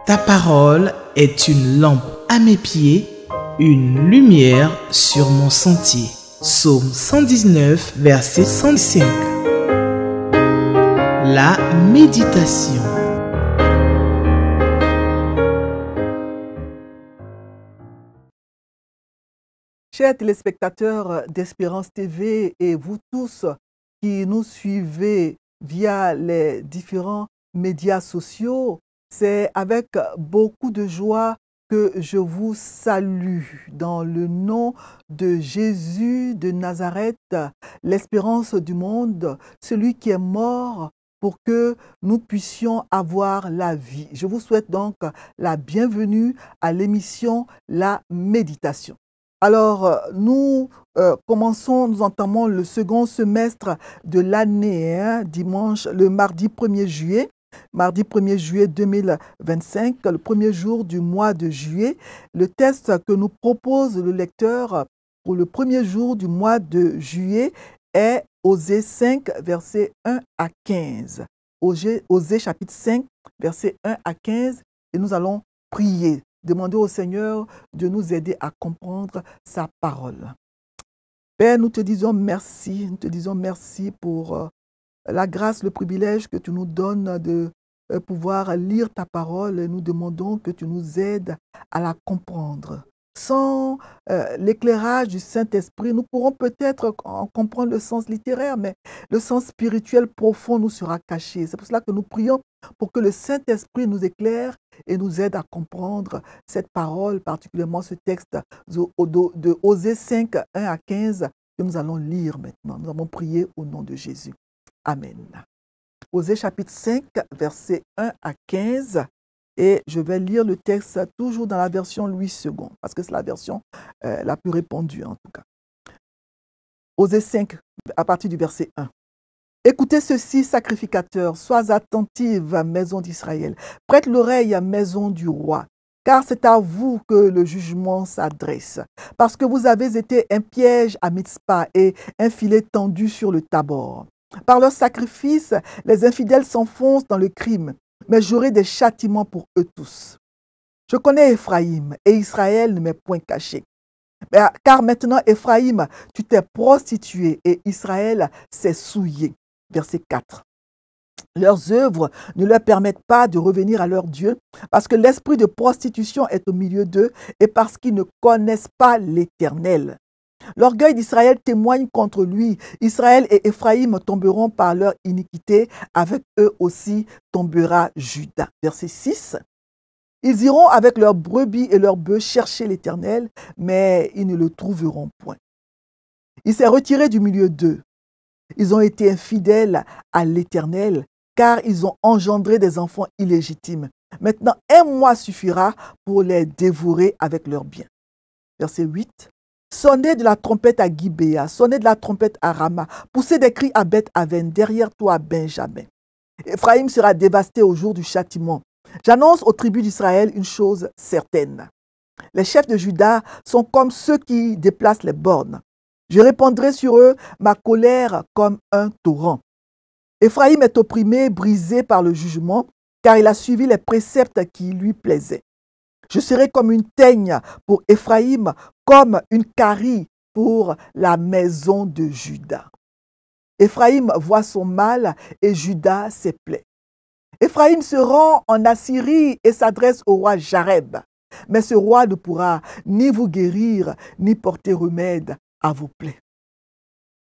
Ta parole est une lampe à mes pieds, une lumière sur mon sentier. Psaume 119, verset 105. La méditation. Chers téléspectateurs d'Espérance TV et vous tous qui nous suivez via les différents médias sociaux, c'est avec beaucoup de joie que je vous salue dans le nom de Jésus de Nazareth, l'espérance du monde, celui qui est mort pour que nous puissions avoir la vie. Je vous souhaite donc la bienvenue à l'émission La Méditation. Alors, nous entamons le second semestre de l'année, le mardi 1er juillet. Mardi 1er juillet 2025, le premier jour du mois de juillet. Le texte que nous propose le lecteur pour le premier jour du mois de juillet est Osée 5, versets 1 à 15. Osée chapitre 5, versets 1 à 15, et nous allons prier. Demander au Seigneur de nous aider à comprendre sa parole. Père, nous te disons merci pour la grâce, le privilège que tu nous donnes de pouvoir lire ta parole, et nous demandons que tu nous aides à la comprendre. Sans l'éclairage du Saint-Esprit, nous pourrons peut-être en comprendre le sens littéraire, mais le sens spirituel profond nous sera caché. C'est pour cela que nous prions pour que le Saint-Esprit nous éclaire et nous aide à comprendre cette parole, particulièrement ce texte de Osée 5, 1 à 15, que nous allons lire maintenant. Nous avons prié au nom de Jésus. Amen. Osée chapitre 5, versets 1 à 15. Et je vais lire le texte toujours dans la version Louis II, parce que c'est la version la plus répandue en tout cas. Osée 5, à partir du verset 1. Écoutez ceci, sacrificateurs, sois attentive, maison d'Israël. Prête l'oreille, maison du roi, car c'est à vous que le jugement s'adresse. Parce que vous avez été un piège à Mitzpah et un filet tendu sur le Tabor. Par leurs sacrifices, les infidèles s'enfoncent dans le crime, mais j'aurai des châtiments pour eux tous. Je connais Éphraïm, et Israël ne m'est point caché. Car maintenant, Éphraïm, tu t'es prostitué, et Israël s'est souillé. Verset 4. Leurs œuvres ne leur permettent pas de revenir à leur Dieu, parce que l'esprit de prostitution est au milieu d'eux, et parce qu'ils ne connaissent pas l'Éternel. L'orgueil d'Israël témoigne contre lui. Israël et Éphraïm tomberont par leur iniquité. Avec eux aussi tombera Juda. Verset 6. Ils iront avec leurs brebis et leurs bœufs chercher l'Éternel, mais ils ne le trouveront point. Il s'est retiré du milieu d'eux. Ils ont été infidèles à l'Éternel, car ils ont engendré des enfants illégitimes. Maintenant, un mois suffira pour les dévorer avec leurs biens. Verset 8. Sonnez de la trompette à Gibéa, sonnez de la trompette à Rama, poussez des cris à Beth-Aven, derrière toi Benjamin. Éphraïm sera dévasté au jour du châtiment. J'annonce aux tribus d'Israël une chose certaine. Les chefs de Juda sont comme ceux qui déplacent les bornes. Je répandrai sur eux ma colère comme un torrent. Éphraïm est opprimé, brisé par le jugement, car il a suivi les préceptes qui lui plaisaient. Je serai comme une teigne pour Éphraïm, comme une carie pour la maison de Juda. Éphraïm voit son mal et Juda ses plaies. Éphraïm se rend en Assyrie et s'adresse au roi Jareb. Mais ce roi ne pourra ni vous guérir, ni porter remède à vos plaies.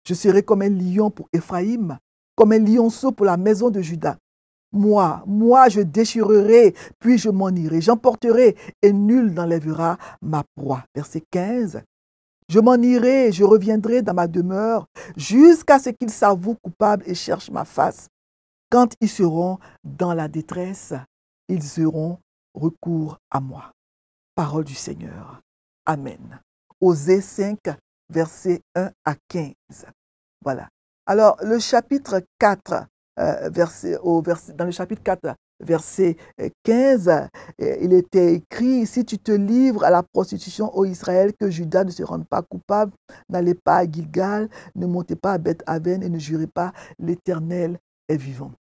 Je serai comme un lion pour Éphraïm, comme un lionceau pour la maison de Juda. Moi, je déchirerai, puis je m'en irai. J'emporterai et nul n'enlèvera ma proie. Verset 15. Je m'en irai, je reviendrai dans ma demeure jusqu'à ce qu'ils s'avouent coupables et cherchent ma face. Quand ils seront dans la détresse, ils auront recours à moi. Parole du Seigneur. Amen. Osée 5, versets 1 à 15. Voilà. Alors, le chapitre 4, dans le chapitre 4, verset 15, il était écrit: si tu te livres à la prostitution, ô Israël, que Juda ne se rende pas coupable, n'allez pas à Gilgal, ne montez pas à Beth-Aven et ne jurez pas, l'Éternel est vivant.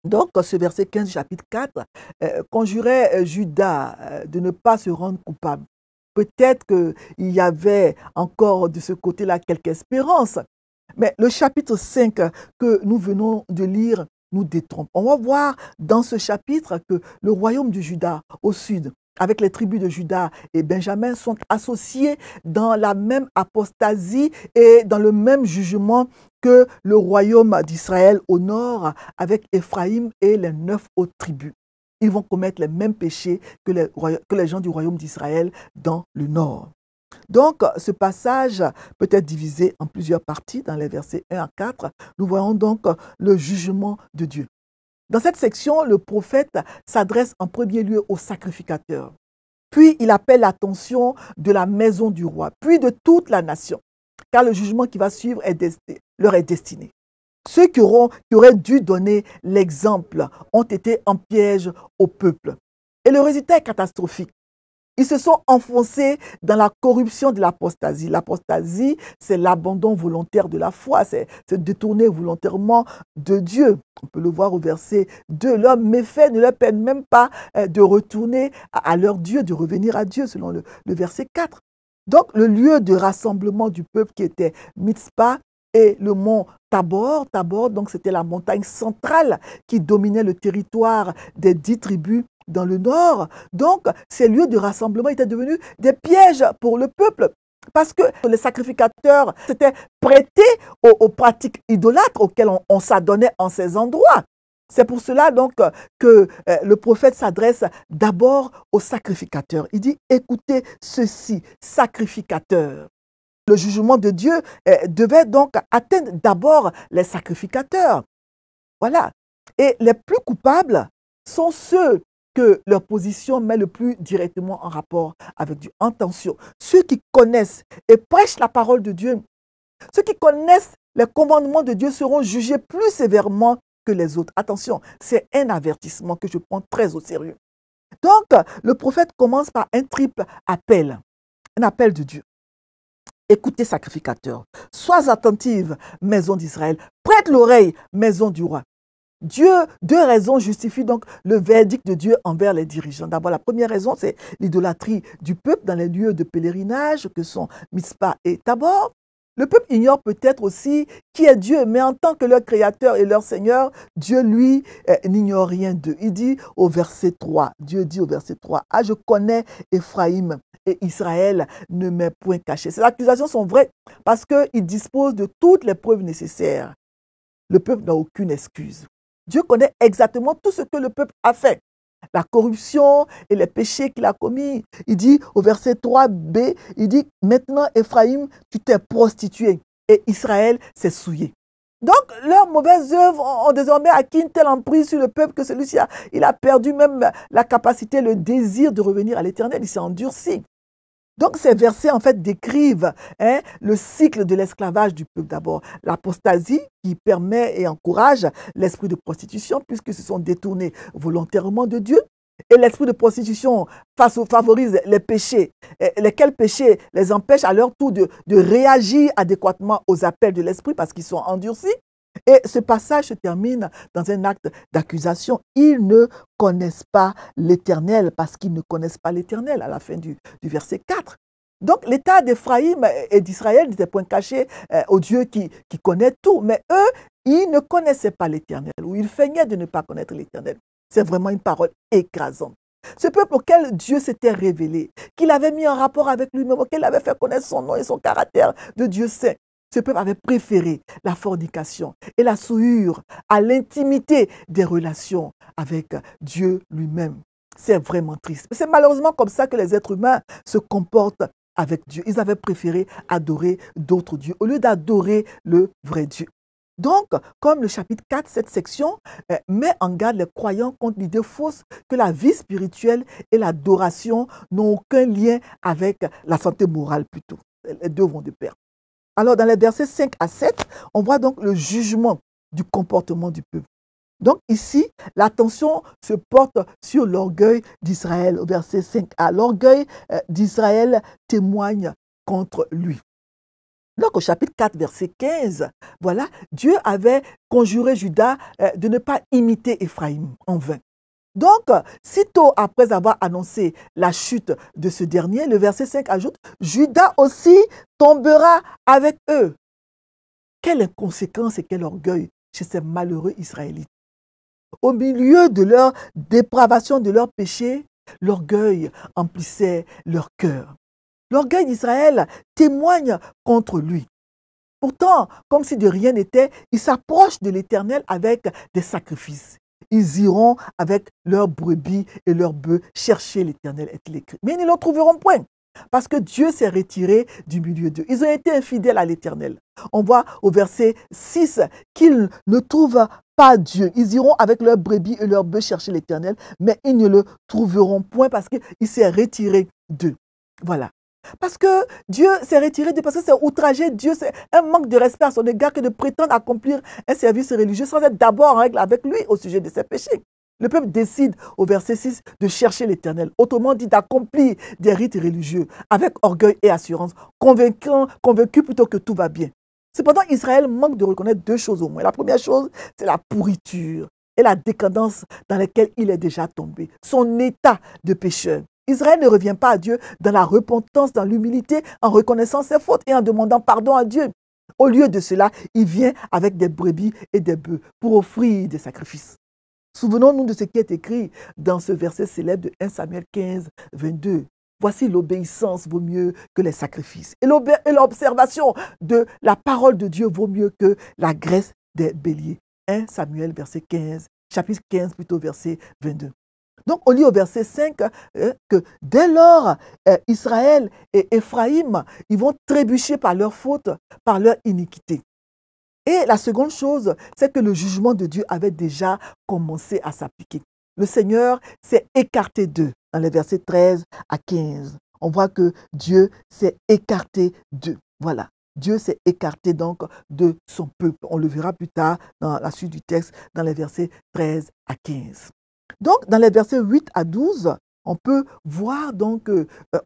Donc, ce verset 15 chapitre 4 conjurait Judas de ne pas se rendre coupable. Peut-être qu'il y avait encore de ce côté-là quelque espérance. Mais le chapitre 5 que nous venons de lire nous détrompe. On va voir dans ce chapitre que le royaume du Juda au sud, avec les tribus de Juda et Benjamin, sont associés dans la même apostasie et dans le même jugement que le royaume d'Israël au nord, avec Éphraïm et les 9 autres tribus. Ils vont commettre les mêmes péchés que les gens du royaume d'Israël dans le nord. Donc, ce passage peut être divisé en plusieurs parties dans les versets 1 à 4. Nous voyons donc le jugement de Dieu. Dans cette section, le prophète s'adresse en premier lieu aux sacrificateurs. Puis, il appelle l'attention de la maison du roi, puis de toute la nation, car le jugement qui va suivre leur est destiné. Ceux qui auraient dû donner l'exemple ont été en piège au peuple. Et le résultat est catastrophique. Ils se sont enfoncés dans la corruption de l'apostasie. L'apostasie, c'est l'abandon volontaire de la foi, c'est se détourner volontairement de Dieu. On peut le voir au verset 2. L'homme méfait ne leur permet même pas de retourner à leur Dieu, de revenir à Dieu, selon le verset 4. Donc, le lieu de rassemblement du peuple qui était Mitzpah et le mont Tabor. Tabor, donc, c'était la montagne centrale qui dominait le territoire des 10 tribus dans le nord. Donc, ces lieux de rassemblement étaient devenus des pièges pour le peuple parce que les sacrificateurs s'étaient prêtés aux pratiques idolâtres auxquelles on s'adonnait en ces endroits. C'est pour cela donc que le prophète s'adresse d'abord aux sacrificateurs. Il dit, écoutez ceci, sacrificateurs. Le jugement de Dieu devait donc atteindre d'abord les sacrificateurs. Voilà. Et les plus coupables sont ceux que leur position met le plus directement en rapport avec Dieu. Attention, ceux qui connaissent et prêchent la parole de Dieu, ceux qui connaissent les commandements de Dieu seront jugés plus sévèrement que les autres. Attention, c'est un avertissement que je prends très au sérieux. Donc, le prophète commence par un triple appel, un appel de Dieu. Écoutez, sacrificateurs, sois attentive, maison d'Israël, prête l'oreille, maison du roi. Dieu, deux raisons justifient donc le verdict de Dieu envers les dirigeants. D'abord, la première raison, c'est l'idolâtrie du peuple dans les lieux de pèlerinage que sont Mitzpah et Tabor. Le peuple ignore peut-être aussi qui est Dieu, mais en tant que leur créateur et leur Seigneur, Dieu, lui, n'ignore rien d'eux. Il dit au verset 3, Dieu dit au verset 3, « Ah, je connais Éphraïm et Israël ne m'est point caché. » Ces accusations sont vraies parce qu'il dispose de toutes les preuves nécessaires. Le peuple n'a aucune excuse. Dieu connaît exactement tout ce que le peuple a fait. La corruption et les péchés qu'il a commis. Il dit au verset 3b, il dit « Maintenant, Éphraïm, tu t'es prostitué et Israël s'est souillé. » Donc, leurs mauvaises œuvres ont désormais acquis une telle emprise sur le peuple que celui-ci a perdu même la capacité, le désir de revenir à l'Éternel. Il s'est endurci. Donc, ces versets, en fait, décrivent le cycle de l'esclavage du peuple d'abord. L'apostasie qui permet et encourage l'esprit de prostitution puisqu'ils se sont détournés volontairement de Dieu. Et l'esprit de prostitution favorise les péchés. Lesquels péchés les empêchent à leur tour de réagir adéquatement aux appels de l'esprit parce qu'ils sont endurcis. Et ce passage se termine dans un acte d'accusation. Ils ne connaissent pas l'Éternel parce qu'ils ne connaissent pas l'Éternel à la fin du verset 4. Donc l'état d'Éphraïm et d'Israël n'était point caché au Dieu qui connaît tout. Mais eux, ils ne connaissaient pas l'Éternel ou ils feignaient de ne pas connaître l'Éternel. C'est vraiment une parole écrasante. Ce peuple auquel Dieu s'était révélé, qu'il avait mis en rapport avec lui-même, auquel il avait fait connaître son nom et son caractère de Dieu saint. Ce peuple avait préféré la fornication et la souillure à l'intimité des relations avec Dieu lui-même. C'est vraiment triste. C'est malheureusement comme ça que les êtres humains se comportent avec Dieu. Ils avaient préféré adorer d'autres dieux au lieu d'adorer le vrai Dieu. Donc, comme le chapitre 4, cette section met en garde les croyants contre l'idée fausse que la vie spirituelle et l'adoration n'ont aucun lien avec la santé morale plutôt. Les deux vont de pair. Alors, dans les versets 5 à 7, on voit donc le jugement du comportement du peuple. Donc ici, l'attention se porte sur l'orgueil d'Israël. Au verset 5a, l'orgueil d'Israël témoigne contre lui. Donc, au chapitre 4, verset 15, voilà, Dieu avait conjuré Judas de ne pas imiter Éphraïm en vain. Donc, sitôt après avoir annoncé la chute de ce dernier, le verset 5 ajoute, Judas aussi tombera avec eux. Quelle inconséquence et quel orgueil chez ces malheureux Israélites. Au milieu de leur dépravation, de leur péché, l'orgueil emplissait leur cœur. L'orgueil d'Israël témoigne contre lui. Pourtant, comme si de rien n'était, ils s'approchent de l'Éternel avec des sacrifices. Ils iront avec leurs brebis et leurs bœufs chercher l'Éternel, est-il écrit. Mais ils ne le trouveront point, parce que Dieu s'est retiré du milieu d'eux. Ils ont été infidèles à l'Éternel. On voit au verset 6 qu'ils ne trouvent pas Dieu. Ils iront avec leurs brebis et leurs bœufs chercher l'Éternel, mais ils ne le trouveront point parce qu'il s'est retiré d'eux. Voilà. Parce que Dieu s'est retiré d'eux, parce que c'est outrager Dieu, c'est un manque de respect à son égard que de prétendre accomplir un service religieux sans être d'abord en règle avec lui au sujet de ses péchés. Le peuple décide au verset 6 de chercher l'Éternel, autrement dit d'accomplir des rites religieux avec orgueil et assurance, convaincu plutôt que tout va bien. Cependant, Israël manque de reconnaître deux choses au moins. La première chose, c'est la pourriture et la décadence dans laquelle il est déjà tombé, son état de pécheur. Israël ne revient pas à Dieu dans la repentance, dans l'humilité, en reconnaissant ses fautes et en demandant pardon à Dieu. Au lieu de cela, il vient avec des brebis et des bœufs pour offrir des sacrifices. Souvenons-nous de ce qui est écrit dans ce verset célèbre de 1 Samuel 15, 22. Voici l'obéissance vaut mieux que les sacrifices. Et l'observation de la parole de Dieu vaut mieux que la graisse des béliers. 1 Samuel verset 15, chapitre 15 plutôt verset 22. Donc, on lit au verset 5 que dès lors, Israël et Éphraïm, ils vont trébucher par leur faute, par leur iniquité. Et la seconde chose, c'est que le jugement de Dieu avait déjà commencé à s'appliquer. Le Seigneur s'est écarté d'eux dans les versets 13 à 15. On voit que Dieu s'est écarté d'eux. Voilà. Dieu s'est écarté donc de son peuple. On le verra plus tard dans la suite du texte, dans les versets 13 à 15. Donc, dans les versets 8 à 12, on peut voir donc,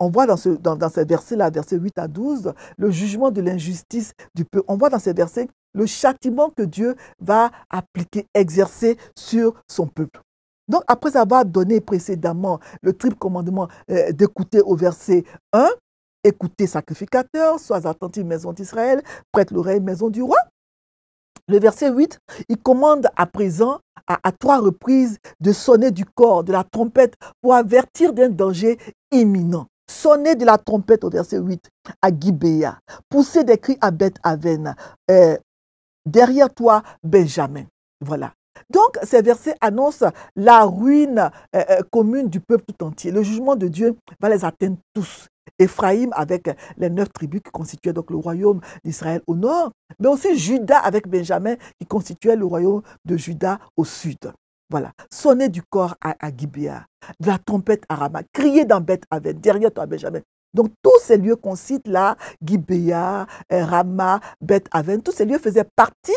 on voit dans ces versets-là, versets 8 à 12, le jugement de l'injustice du peuple. On voit dans ces versets le châtiment que Dieu va appliquer, exercer sur son peuple. Donc, après avoir donné précédemment le triple commandement d'écouter au verset 1, écoutez sacrificateur, sois attentif maison d'Israël, prête l'oreille maison du roi. Le verset 8, il commande à présent à 3 reprises de sonner du corps, de la trompette, pour avertir d'un danger imminent. Sonner de la trompette au verset 8 à Gibéa, pousser des cris à Beth-Aven, derrière toi Benjamin. Voilà. Donc, ces versets annoncent la ruine commune du peuple tout entier. Le jugement de Dieu va les atteindre tous. Éphraïm avec les 9 tribus qui constituaient donc le royaume d'Israël au nord, mais aussi Juda avec Benjamin qui constituait le royaume de Juda au sud. Voilà. Sonner du corps à Gibéa, de la trompette à Rama, crier dans Beth-Aven, derrière toi Benjamin. Donc tous ces lieux qu'on cite là, Gibéa, Rama, Beth-Aven, tous ces lieux faisaient partie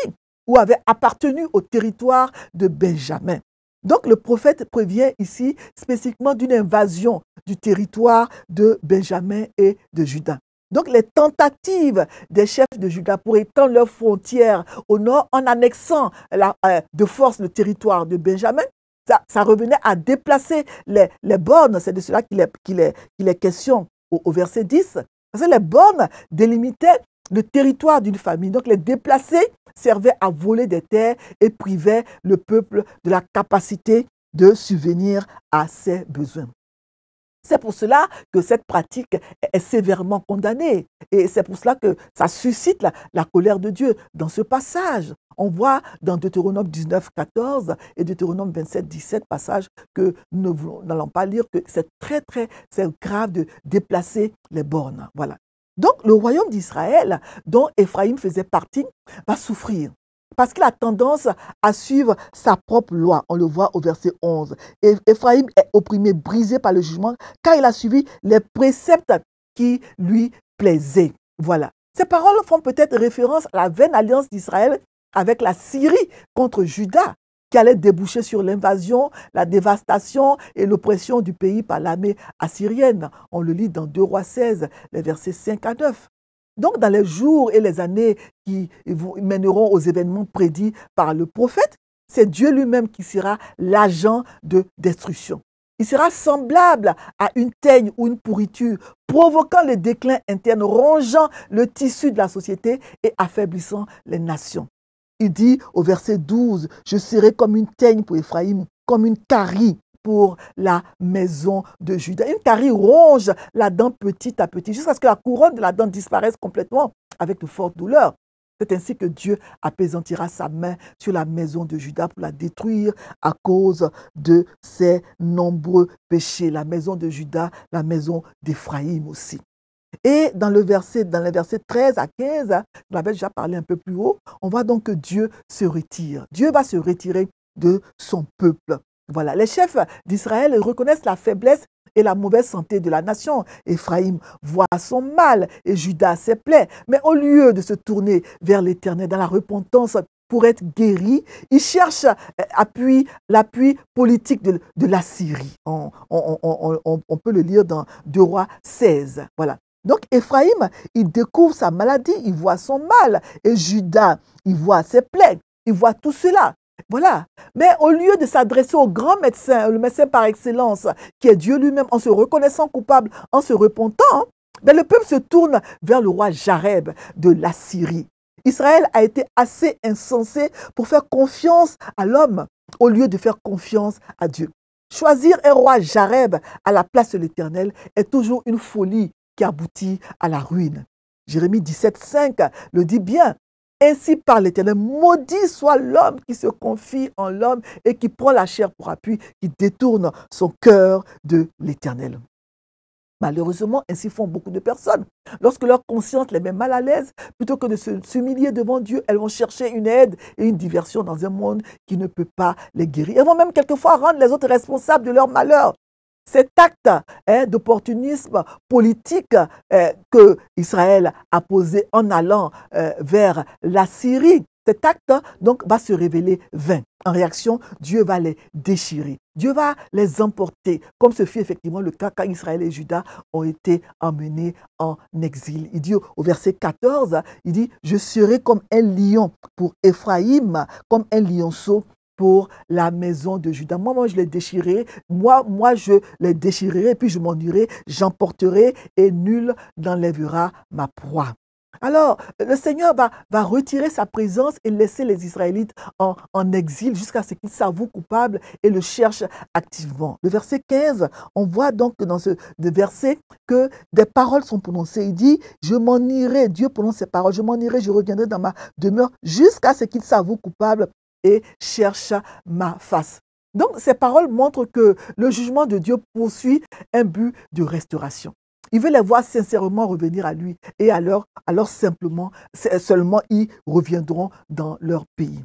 ou avaient appartenu au territoire de Benjamin. Donc le prophète prévient ici spécifiquement d'une invasion du territoire de Benjamin et de Juda. Donc les tentatives des chefs de Juda pour étendre leurs frontières au nord en annexant de force le territoire de Benjamin, ça revenait à déplacer les bornes. C'est de cela qu'il est question au verset 10. Parce que les bornes délimitaient le territoire d'une famille. Donc les déplacés servaient à voler des terres et privaient le peuple de la capacité de subvenir à ses besoins. C'est pour cela que cette pratique est sévèrement condamnée. Et c'est pour cela que ça suscite la colère de Dieu. Dans ce passage, on voit dans Deutéronome 19, 14 et Deutéronome 27, 17, passage que nous n'allons pas lire, que c'est c'est grave de déplacer les bornes. Voilà. Donc, le royaume d'Israël, dont Éphraïm faisait partie, va souffrir. Parce qu'il a tendance à suivre sa propre loi. On le voit au verset 11. Et Éphraïm est opprimé, brisé par le jugement, car il a suivi les préceptes qui lui plaisaient. Voilà. Ces paroles font peut-être référence à la vaine alliance d'Israël avec la Syrie contre Juda, qui allait déboucher sur l'invasion, la dévastation et l'oppression du pays par l'armée assyrienne. On le lit dans 2 Rois 16, les versets 5 à 9. Donc, dans les jours et les années qui vous mèneront aux événements prédits par le prophète, c'est Dieu lui-même qui sera l'agent de destruction. Il sera semblable à une teigne ou une pourriture, provoquant le déclin interne, rongeant le tissu de la société et affaiblissant les nations. Il dit au verset 12, « Je serai comme une teigne pour Éphraïm, comme une carie pour la maison de Juda. » Une carie ronge la dent petit à petit, jusqu'à ce que la couronne de la dent disparaisse complètement avec de fortes douleurs. C'est ainsi que Dieu apaisantira sa main sur la maison de Juda pour la détruire à cause de ses nombreux péchés. La maison de Juda, la maison d'Éphraïm aussi. Et dans les versets 13 à 15, je l'avais déjà parlé un peu plus haut, on voit donc que Dieu se retire. Dieu va se retirer de son peuple. Voilà, les chefs d'Israël reconnaissent la faiblesse et la mauvaise santé de la nation. Éphraïm voit son mal et Juda ses plaies. Mais au lieu de se tourner vers l'Éternel dans la repentance pour être guéri, il cherche l'appui politique de la Syrie. On peut le lire dans 2 Rois 16. Voilà. Donc Éphraïm, il découvre sa maladie, il voit son mal. Et Juda, il voit ses plaies, il voit tout cela. Voilà. Mais au lieu de s'adresser au grand médecin, le médecin par excellence, qui est Dieu lui-même, en se reconnaissant coupable, en se repentant, le peuple se tourne vers le roi Jareb de l'Assyrie. Israël a été assez insensé pour faire confiance à l'homme au lieu de faire confiance à Dieu. Choisir un roi Jareb à la place de l'Éternel est toujours une folie qui aboutit à la ruine. Jérémie 17,5 le dit bien. Ainsi par l'Éternel, maudit soit l'homme qui se confie en l'homme et qui prend la chair pour appui, qui détourne son cœur de l'Éternel. Malheureusement, ainsi font beaucoup de personnes. Lorsque leur conscience les met mal à l'aise, plutôt que de s'humilier devant Dieu, elles vont chercher une aide et une diversion dans un monde qui ne peut pas les guérir. Elles vont même quelquefois rendre les autres responsables de leur malheur. Cet acte d'opportunisme politique que Israël a posé en allant vers la Syrie, cet acte donc va se révéler vain. En réaction, Dieu va les déchirer. Dieu va les emporter, comme ce fut effectivement le cas quand Israël et Juda ont été emmenés en exil. Il dit au verset 14, il dit « Je serai comme un lion pour Éphraïm, comme un lionceau pour la maison de Juda. » Moi, je les déchirerai. Moi, je les déchirerai, puis je m'en irai, j'emporterai, et nul n'enlèvera ma proie. Alors, le Seigneur va retirer sa présence et laisser les Israélites en exil jusqu'à ce qu'ils s'avouent coupables et le cherchent activement. Le verset 15, on voit donc dans ce verset que des paroles sont prononcées. Il dit, je m'en irai, Dieu prononce ces paroles, je m'en irai, je reviendrai dans ma demeure jusqu'à ce qu'ils s'avouent coupables et cherchent ma face. Donc, ces paroles montrent que le jugement de Dieu poursuit un but de restauration. Il veut les voir sincèrement revenir à lui et alors seulement ils reviendront dans leur pays.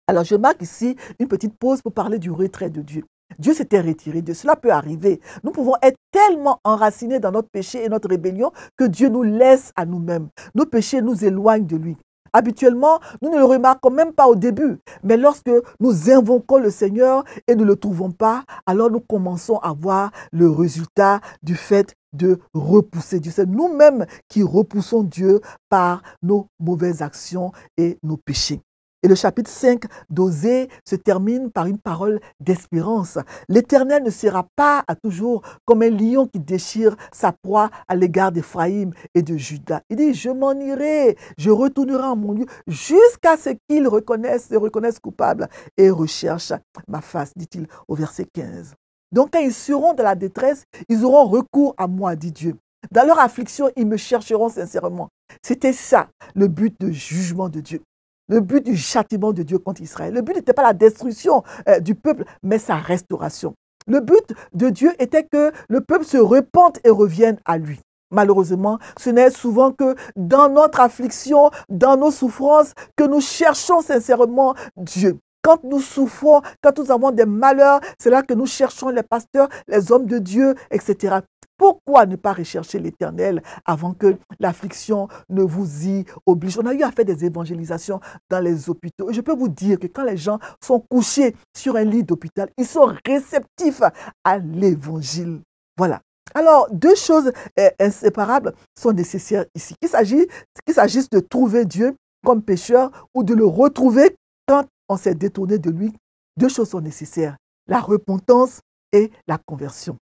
Alors je marque ici une petite pause pour parler du retrait de Dieu. Dieu s'était retiré de cela peut arriver. Nous pouvons être tellement enracinés dans notre péché et notre rébellion que Dieu nous laisse à nous-mêmes. Nos péchés nous éloignent de lui. Habituellement, nous ne le remarquons même pas au début. Mais lorsque nous invoquons le Seigneur et ne le trouvons pas, alors nous commençons à voir le résultat du fait de repousser Dieu. C'est nous-mêmes qui repoussons Dieu par nos mauvaises actions et nos péchés. Et le chapitre 5 d'Osée se termine par une parole d'espérance. L'Éternel ne sera pas à toujours comme un lion qui déchire sa proie à l'égard d'Éphraïm et de Juda. Il dit, je m'en irai, je retournerai en mon lieu jusqu'à ce qu'ils se reconnaissent coupables et recherchent ma face, dit-il au verset 15. Donc quand ils seront dans la détresse, ils auront recours à moi, dit Dieu. Dans leur affliction, ils me chercheront sincèrement. C'était ça, le but du jugement de Dieu. Le but du châtiment de Dieu contre Israël. Le but n'était pas la destruction du peuple, mais sa restauration. Le but de Dieu était que le peuple se repente et revienne à lui. Malheureusement, ce n'est souvent que dans notre affliction, dans nos souffrances, que nous cherchons sincèrement Dieu. Quand nous souffrons, quand nous avons des malheurs, c'est là que nous cherchons les pasteurs, les hommes de Dieu, etc. Pourquoi ne pas rechercher l'Éternel avant que l'affliction ne vous y oblige? On a eu à faire des évangélisations dans les hôpitaux. Et je peux vous dire que quand les gens sont couchés sur un lit d'hôpital, ils sont réceptifs à l'évangile. Voilà. Alors, deux choses inséparables sont nécessaires ici. Qu'il s'agisse de trouver Dieu comme pécheur ou de le retrouver quand on s'est détourné de lui, deux choses sont nécessaires, la repentance et la conversion.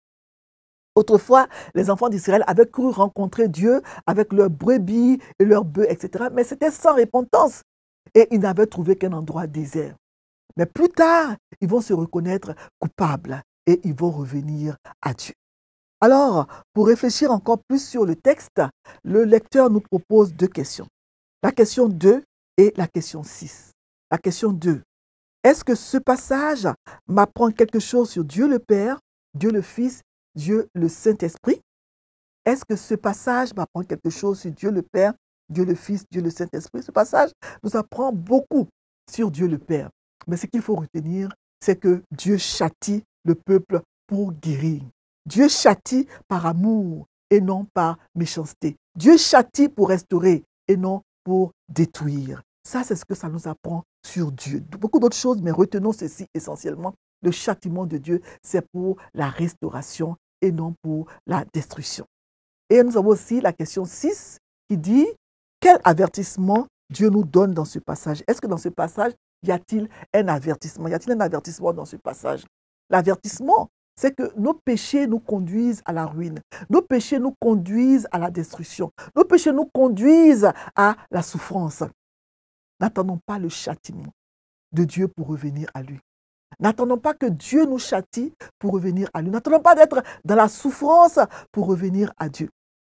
Autrefois, les enfants d'Israël avaient cru rencontrer Dieu avec leurs brebis et leurs bœufs, etc. Mais c'était sans repentance. Et ils n'avaient trouvé qu'un endroit désert. Mais plus tard, ils vont se reconnaître coupables et ils vont revenir à Dieu. Alors, pour réfléchir encore plus sur le texte, le lecteur nous propose deux questions. La question 2 et la question 6. La question 2. Est-ce que ce passage m'apprend quelque chose sur Dieu le Père, Dieu le Fils, Dieu le Saint-Esprit? Est-ce que ce passage m'apprend quelque chose sur Dieu le Père, Dieu le Fils, Dieu le Saint-Esprit? Ce passage nous apprend beaucoup sur Dieu le Père. Mais ce qu'il faut retenir, c'est que Dieu châtie le peuple pour guérir. Dieu châtie par amour et non par méchanceté. Dieu châtie pour restaurer et non pour détruire. Ça, c'est ce que ça nous apprend sur Dieu. Beaucoup d'autres choses, mais retenons ceci essentiellement. Le châtiment de Dieu, c'est pour la restauration et non pour la destruction. Et nous avons aussi la question 6 qui dit, quel avertissement Dieu nous donne dans ce passage? Est-ce que dans ce passage, y a-t-il un avertissement? Y a-t-il un avertissement dans ce passage? L'avertissement, c'est que nos péchés nous conduisent à la ruine. Nos péchés nous conduisent à la destruction. Nos péchés nous conduisent à la souffrance. N'attendons pas le châtiment de Dieu pour revenir à lui. N'attendons pas que Dieu nous châtie pour revenir à lui. N'attendons pas d'être dans la souffrance pour revenir à Dieu.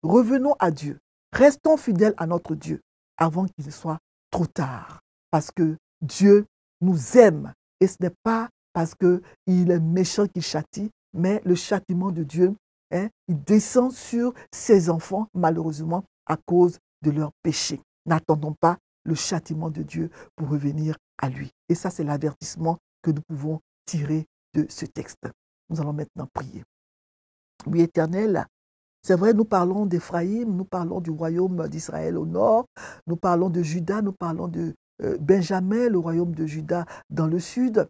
Revenons à Dieu. Restons fidèles à notre Dieu avant qu'il ne soit trop tard. Parce que Dieu nous aime. Et ce n'est pas parce qu'il est méchant qu'il châtie, mais le châtiment de Dieu, il descend sur ses enfants, malheureusement, à cause de leurs péchés. N'attendons pas le châtiment de Dieu pour revenir à lui. Et ça, c'est l'avertissement que nous pouvons tirer de ce texte. Nous allons maintenant prier. Oui, Éternel, c'est vrai, nous parlons d'Éphraïm, nous parlons du royaume d'Israël au nord, nous parlons de Juda, nous parlons de Benjamin, le royaume de Juda dans le sud.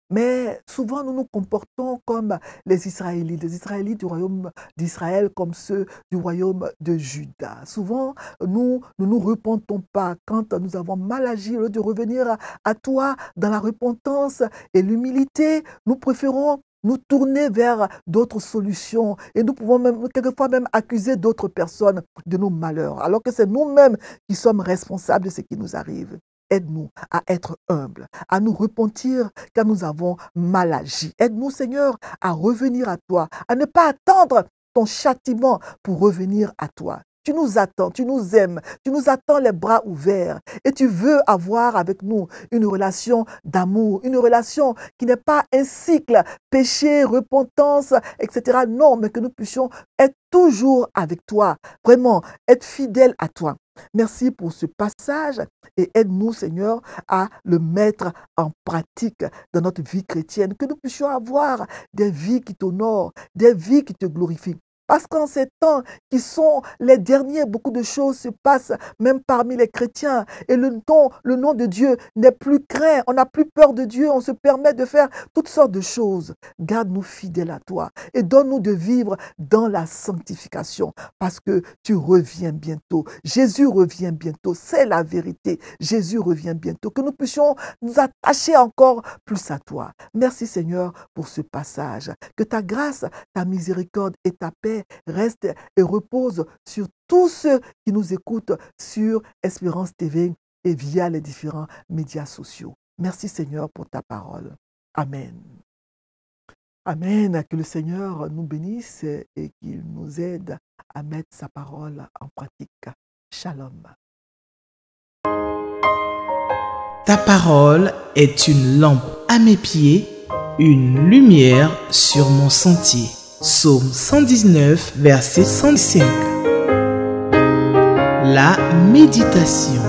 Mais souvent, nous nous comportons comme les Israélites du royaume d'Israël comme ceux du royaume de Juda. Souvent, nous ne nous repentons pas quand nous avons mal agi. Au lieu de revenir à toi dans la repentance et l'humilité, nous préférons nous tourner vers d'autres solutions et nous pouvons même, quelquefois même accuser d'autres personnes de nos malheurs, alors que c'est nous-mêmes qui sommes responsables de ce qui nous arrive. Aide-nous à être humbles, à nous repentir car nous avons mal agi. Aide-nous, Seigneur, à revenir à toi, à ne pas attendre ton châtiment pour revenir à toi. Tu nous attends, tu nous aimes, tu nous attends les bras ouverts et tu veux avoir avec nous une relation d'amour, une relation qui n'est pas un cycle, péché, repentance, etc. Non, mais que nous puissions être toujours avec toi, vraiment être fidèles à toi. Merci pour ce passage et aide-nous, Seigneur, à le mettre en pratique dans notre vie chrétienne, que nous puissions avoir des vies qui t'honorent, des vies qui te glorifient. Parce qu'en ces temps qui sont les derniers, beaucoup de choses se passent même parmi les chrétiens. Et le nom de Dieu n'est plus craint. On n'a plus peur de Dieu. On se permet de faire toutes sortes de choses. Garde-nous fidèles à toi et donne-nous de vivre dans la sanctification. Parce que tu reviens bientôt. Jésus revient bientôt. C'est la vérité. Jésus revient bientôt. Que nous puissions nous attacher encore plus à toi. Merci Seigneur pour ce passage. Que ta grâce, ta miséricorde et ta paix reste et repose sur tous ceux qui nous écoutent sur Espérance TV et via les différents médias sociaux. Merci Seigneur pour ta parole. Amen. Amen. Que le Seigneur nous bénisse et qu'il nous aide à mettre sa parole en pratique. Shalom. Ta parole est une lampe à mes pieds, une lumière sur mon sentier. Psaume 119, verset 105. La méditation.